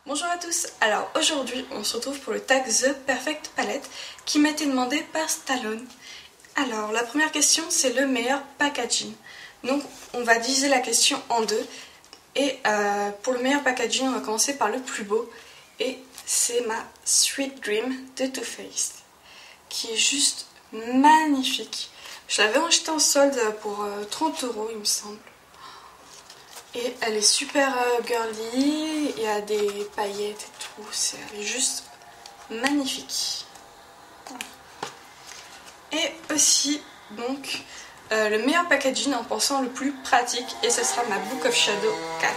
Bonjour à tous, alors aujourd'hui on se retrouve pour le tag The Perfect Palette qui m'a été demandé par Stallone. Alors la première question c'est le meilleur packaging. Donc on va diviser la question en deux et pour le meilleur packaging on va commencer par le plus beau et c'est ma Sweet Dream de Too Faced qui est juste magnifique. Je l'avais acheté en solde pour 30 € il me semble. Et elle est super girly, il y a des paillettes et tout, elle est juste magnifique. Et aussi, donc, le meilleur packaging en pensant le plus pratique, et ce sera ma Book of Shadow 4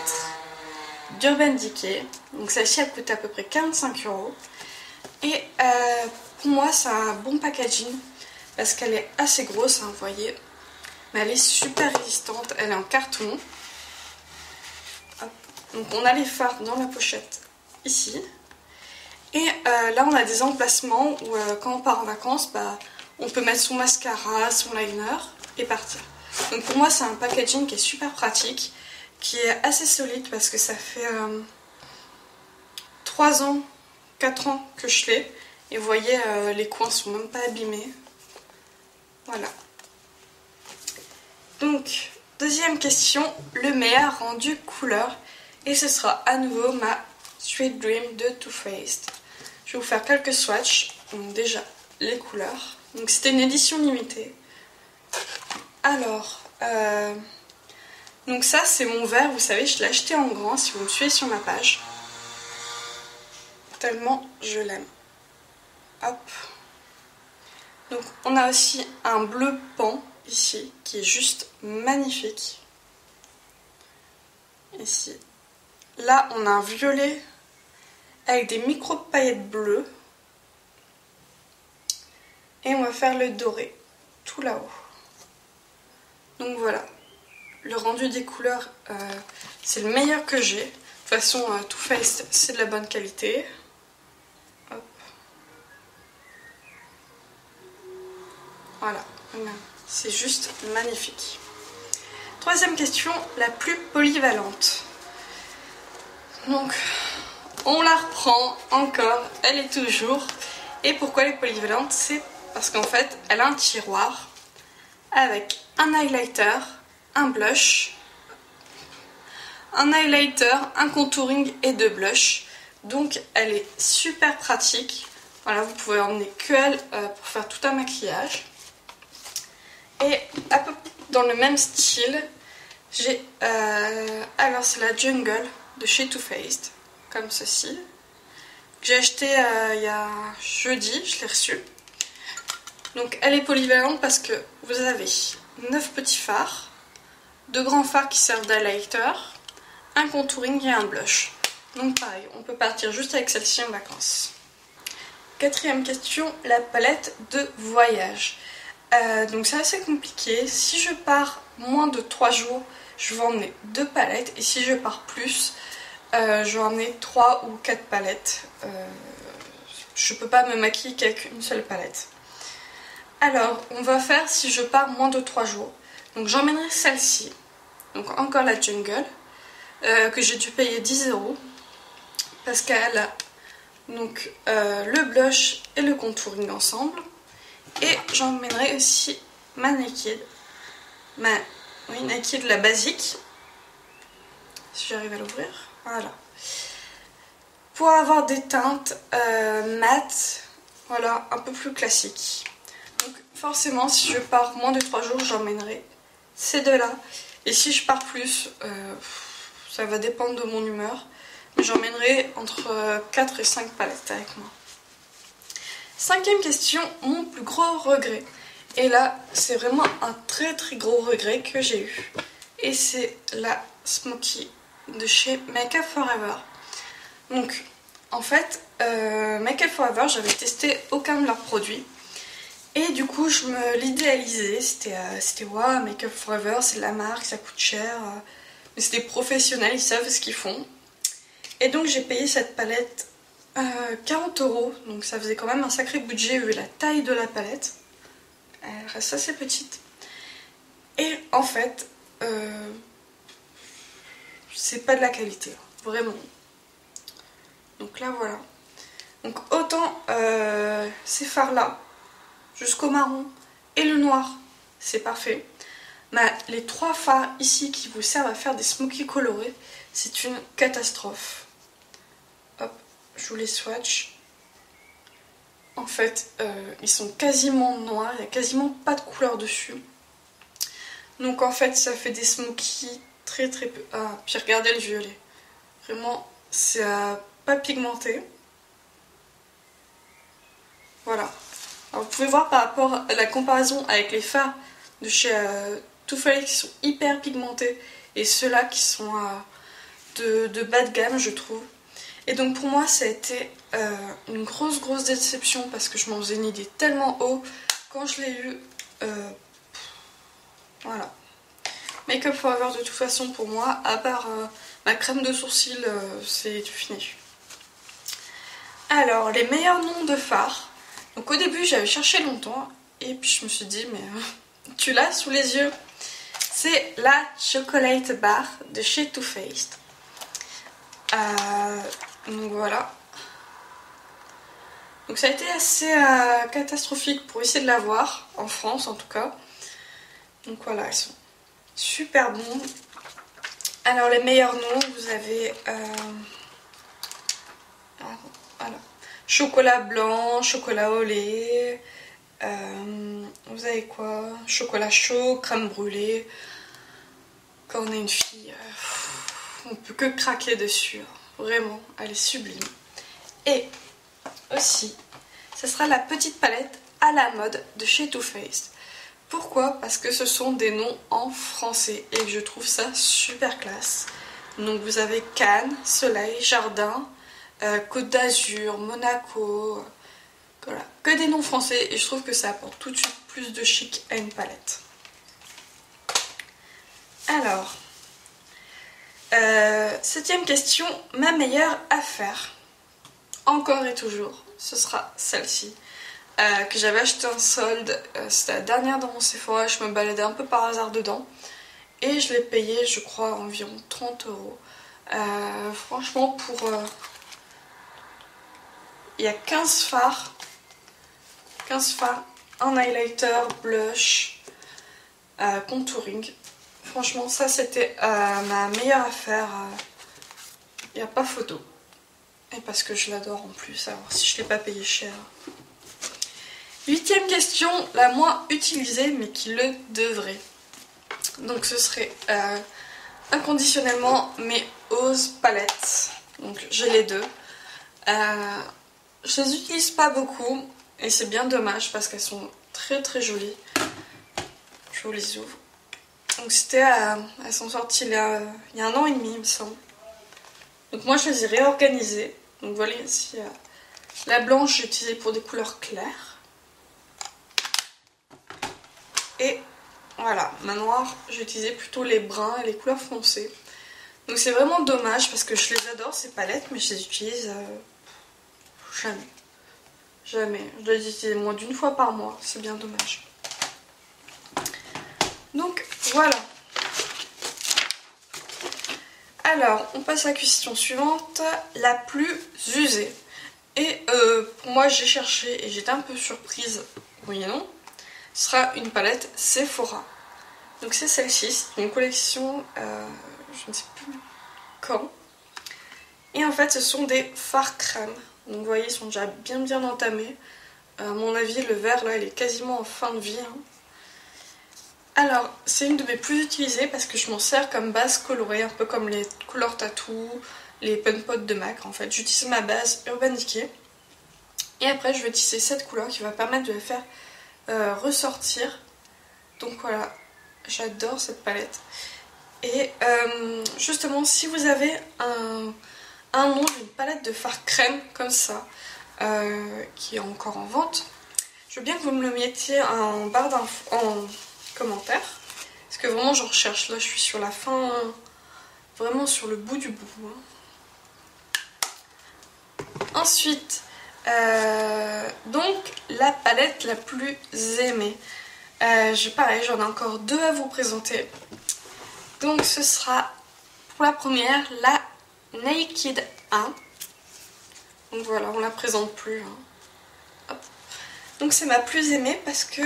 d'Urban Decay. Donc celle-ci elle coûte à peu près 45 €. Et pour moi c'est un bon packaging parce qu'elle est assez grosse, hein, vous voyez. Mais elle est super résistante, elle est en carton. Donc on a les fards dans la pochette ici. Et là on a des emplacements où quand on part en vacances, on peut mettre son mascara, son liner et partir. Donc pour moi c'est un packaging qui est super pratique, qui est assez solide parce que ça fait 3 ans, 4 ans que je l'ai. Et vous voyez les coins sont même pas abîmés. Voilà. Donc deuxième question, le meilleur rendu couleur. Et ce sera à nouveau ma Sweet Dream de Too Faced. Je vais vous faire quelques swatchs. Donc déjà les couleurs. Donc c'était une édition limitée. Alors, donc ça c'est mon verre. Vous savez, je l'ai acheté en grand si vous me suivez sur ma page. Tellement je l'aime. Hop. Donc on a aussi un bleu pan ici qui est juste magnifique. Ici. Là, on a un violet avec des micro-paillettes bleues. Et on va faire le doré, tout là-haut. Donc voilà, le rendu des couleurs, c'est le meilleur que j'ai. De toute façon, Too Faced, c'est de la bonne qualité. Hop. Voilà, c'est juste magnifique. Troisième question, la plus polyvalente. Donc, on la reprend encore, elle est toujours. Et pourquoi elle est polyvalente? C'est parce qu'en fait, elle a un tiroir avec un highlighter, un blush, un contouring et 2 blushs. Donc, elle est super pratique. Voilà, vous pouvez emmener que elle pour faire tout un maquillage. Et un peu dans le même style, j'ai alors c'est la Jungle de chez Too Faced, comme ceci. J'ai acheté il y a jeudi, je l'ai reçu. Donc elle est polyvalente parce que vous avez 9 petits fards, 2 grands fards qui servent d'highlighter, un contouring et un blush. Donc pareil, on peut partir juste avec celle-ci en vacances. Quatrième question, la palette de voyage. Donc c'est assez compliqué. Si je pars moins de 3 jours, je vais emmener 2 palettes. Et si je pars plus, je vais emmener 3 ou 4 palettes. Je peux pas me maquiller qu'avec une seule palette. Alors, on va faire si je pars moins de 3 jours. Donc j'emmènerai celle-ci. Donc encore la Jungle. Que j'ai dû payer 10 €. Parce qu'elle a donc, le blush et le contouring ensemble. Et j'emmènerai aussi ma Naked. Naked, la basique. Si j'arrive à l'ouvrir. Voilà. Pour avoir des teintes mat, voilà, un peu plus classiques. Donc forcément, si je pars moins de 3 jours, j'emmènerai ces deux-là. Et si je pars plus, ça va dépendre de mon humeur. Mais j'emmènerai entre 4 et 5 palettes avec moi. Cinquième question, mon plus gros regret. Et là, c'est vraiment un très très gros regret que j'ai eu. Et c'est la Smoky de chez Make Up For Ever. Donc, en fait, Make Up For Ever, j'avais testé aucun de leurs produits. Et du coup, je me l'idéalisais. C'était wow, Make Up For Ever, c'est la marque, ça coûte cher. Mais c'est des professionnels, ils savent ce qu'ils font. Et donc, j'ai payé cette palette 40 €, donc ça faisait quand même un sacré budget vu la taille de la palette. Elle reste assez petite. Et en fait, c'est pas de la qualité, vraiment. Donc là voilà. Donc autant ces fards là jusqu'au marron et le noir c'est parfait. Mais les 3 fards ici qui vous servent à faire des smokies colorés, c'est une catastrophe. Hop, je vous les swatch. En fait, ils sont quasiment noirs, il n'y a quasiment pas de couleur dessus. Donc en fait, ça fait des smokies très très peu. Ah, puis regardez le violet. Vraiment, c'est pas pigmenté. Voilà. Alors, vous pouvez voir par rapport à la comparaison avec les fards de chez Too Faced qui sont hyper pigmentés et ceux-là qui sont de bas de gamme, je trouve. Et donc pour moi, ça a été une grosse déception parce que je m'en faisais une idée tellement haut. Quand je l'ai eu, voilà. Make Up Forever de toute façon pour moi, à part ma crème de sourcils, c'est fini. Alors, les meilleurs noms de fards. Donc au début, j'avais cherché longtemps et puis je me suis dit, mais tu l'as sous les yeux. C'est la Chocolate Bar de chez Too Faced. Donc voilà. Donc ça a été assez catastrophique pour essayer de l'avoir, en France en tout cas. Donc voilà, ils sont super bons. Alors les meilleurs noms, vous avez alors, chocolat blanc, chocolat au lait, vous avez quoi? Chocolat chaud, crème brûlée. Quand on est une fille, on peut que craquer dessus. Vraiment, elle est sublime. Et aussi, ce sera la petite palette à la mode de chez Too Faced. Pourquoi? Parce que ce sont des noms en français et que je trouve ça super classe. Donc vous avez Cannes, Soleil, Jardin, Côte d'Azur, Monaco, voilà, que des noms français et je trouve que ça apporte tout de suite plus de chic à une palette. Alors, 7ème question, ma meilleure affaire. Encore et toujours, ce sera celle-ci. Que j'avais acheté en solde, c'était la dernière dans mon Sephora, je me baladais un peu par hasard dedans et je l'ai payé je crois environ 30 €. Franchement pour... il y a 15 fards, un highlighter, blush, contouring. Franchement ça c'était ma meilleure affaire, il n'y a pas photo. Et parce que je l'adore en plus, alors si je ne l'ai pas payé cher... 8ème question, la moins utilisée mais qui le devrait. Donc ce serait inconditionnellement mes Ose palettes. Donc j'ai les deux. Je les utilise pas beaucoup et c'est bien dommage parce qu'elles sont très jolies. Je vous les ouvre. Donc c'était, elles sont sorties il y a 1 an et demi il me semble. Donc moi je les ai réorganisées. Donc voilà ici la blanche j'ai utilisée pour des couleurs claires. Et voilà, ma noire, j'ai utilisé plutôt les bruns et les couleurs foncées. Donc c'est vraiment dommage parce que je les adore ces palettes, mais je les utilise jamais. Jamais. Je dois les utiliser moins d'1 fois par mois, c'est bien dommage. Donc voilà. Alors, on passe à la question suivante, la plus usée. Et pour moi, j'ai cherché et j'étais un peu surprise, oui et non. Ce sera une palette Sephora. Donc c'est celle-ci, c'est une collection, je ne sais plus quand. Et en fait ce sont des fards crème. Donc vous voyez ils sont déjà bien entamés. À mon avis le vert là il est quasiment en fin de vie. Alors c'est une de mes plus utilisées parce que je m'en sers comme base colorée, un peu comme les couleurs tattoo, les pen pot de MAC en fait. J'utilise ma base Urban Decay. Et après je vais tisser cette couleur qui va permettre de les faire ressortir. Donc voilà, j'adore cette palette. Et justement si vous avez un nom d'une palette de fard crème comme ça qui est encore en vente, je veux bien que vous me le mettiez en barre d'infos, en commentaire parce que vraiment j'en recherche. Là je suis sur la fin, vraiment sur le bout du bout Ensuite donc la palette la plus aimée. Pareil, j'en ai encore 2 à vous présenter. Donc ce sera pour la première la Naked 1. Donc voilà, on la présente plus. Hein. Hop. Donc c'est ma plus aimée parce que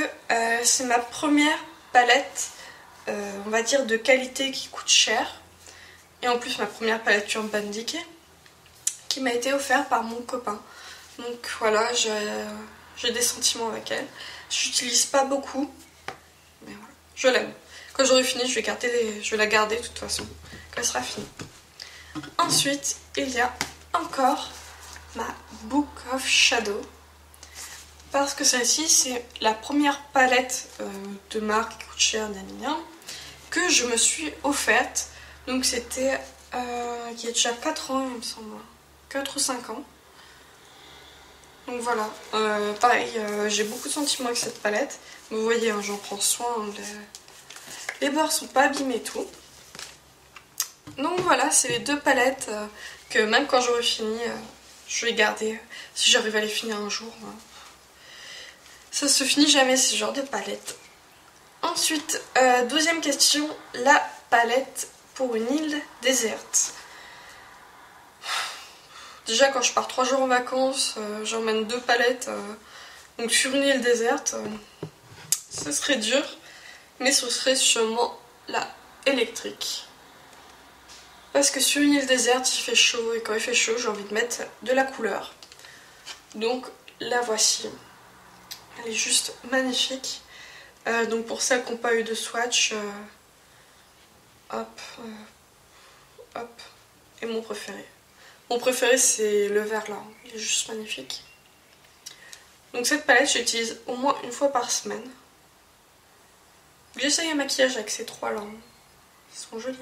c'est ma première palette, on va dire de qualité qui coûte cher. Et en plus ma première palette Urban Decay qui m'a été offerte par mon copain. Donc voilà, j'ai des sentiments avec elle. Je n'utilise pas beaucoup, mais voilà, je l'aime. Quand j'aurai fini, je vais la garder de toute façon, quand elle sera finie. Ensuite, il y a encore ma Book of Shadow. Parce que celle-ci, c'est la première palette de marque qui coûte cher, que je me suis offerte. Donc c'était il y a déjà 4 ans, il me semble. 4 ou 5 ans. Donc voilà, pareil, j'ai beaucoup de sentiments avec cette palette. Vous voyez, hein, j'en prends soin. Les bords sont pas abîmés et tout. Donc voilà, c'est les deux palettes que même quand j'aurai fini, je vais garder. Si j'arrive à les finir un jour. Ça se finit jamais ce genre de palette. Ensuite, deuxième question, la palette pour une île déserte. Déjà quand je pars 3 jours en vacances, j'emmène 2 palettes. Donc sur une île déserte, ce serait dur. Mais ce serait sûrement la électrique. Parce que sur une île déserte, il fait chaud. Et quand il fait chaud, j'ai envie de mettre de la couleur. Donc la voici. Elle est juste magnifique. Donc pour celles qui n'ont pas eu de swatch, hop. Et mon préféré. Mon préféré c'est le vert là, il est juste magnifique. Donc cette palette j'utilise au moins une fois par semaine. J'essaye un maquillage avec ces 3 là. Ils sont jolis.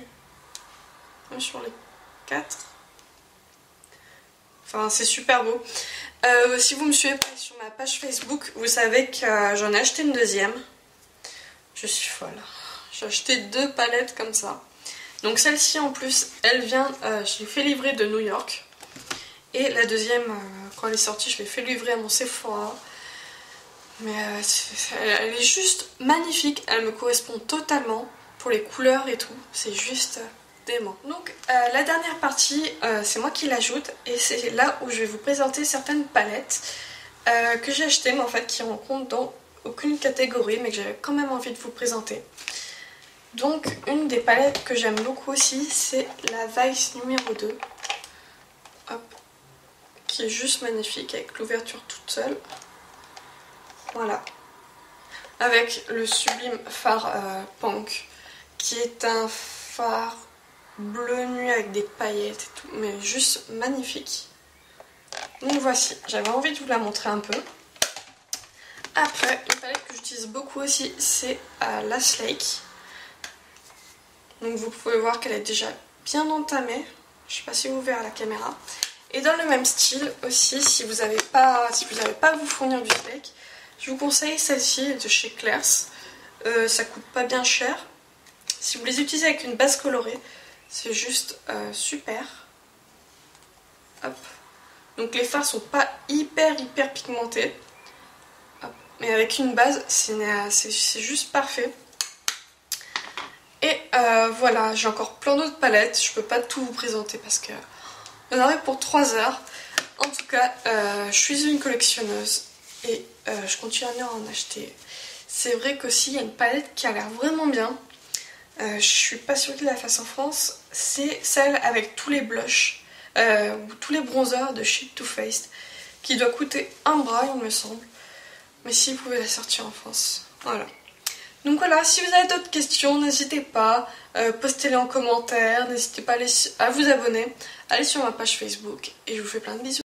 Même sur les 4. Enfin c'est super beau. Si vous me suivez pas sur ma page Facebook, vous savez que j'en ai acheté une deuxième. Je suis folle. J'ai acheté 2 palettes comme ça. Donc celle-ci en plus, elle vient, je l'ai fait livrer de New York. Et la deuxième, quand elle est sortie, je l'ai fait livrer à mon Sephora. Mais elle est juste magnifique, elle me correspond totalement pour les couleurs et tout. C'est juste dément. Donc la dernière partie, c'est moi qui l'ajoute. Et c'est là où je vais vous présenter certaines palettes que j'ai achetées, mais en fait qui rencontrent dans aucune catégorie, mais que j'avais quand même envie de vous présenter. Donc une des palettes que j'aime beaucoup aussi, c'est la Vice numéro 2. Hop. Qui est juste magnifique avec l'ouverture toute seule. Voilà. Avec le sublime fard Punk, qui est un fard bleu nuit avec des paillettes et tout, mais juste magnifique. Donc voici, j'avais envie de vous la montrer un peu. Après, une palette que j'utilise beaucoup aussi, c'est la Slake. Donc vous pouvez voir qu'elle est déjà bien entamée. Je ne sais pas si vous verrez à la caméra. Et dans le même style aussi, si vous n'avez pas à vous fournir du Slake, je vous conseille celle-ci de chez Claire's. Ça coûte pas bien cher. Si vous les utilisez avec une base colorée, c'est juste super. Hop. Donc les fards sont pas hyper pigmentés. Hop. Mais avec une base, c'est juste parfait. Et voilà, j'ai encore plein d'autres palettes. Je peux pas tout vous présenter parce que on en aurait pour 3 heures. En tout cas, je suis une collectionneuse et je continuerai à en acheter. C'est vrai qu'aussi il y a une palette qui a l'air vraiment bien. Je suis pas sûre qu'il la fasse en France. C'est celle avec tous les blushs ou tous les bronzers de chez Too Faced, qui doit coûter un bras il me semble. Mais si vous pouvez la sortir en France. Voilà. Donc voilà, si vous avez d'autres questions, n'hésitez pas, postez-les en commentaire, n'hésitez pas à vous abonner, allez sur ma page Facebook et je vous fais plein de bisous.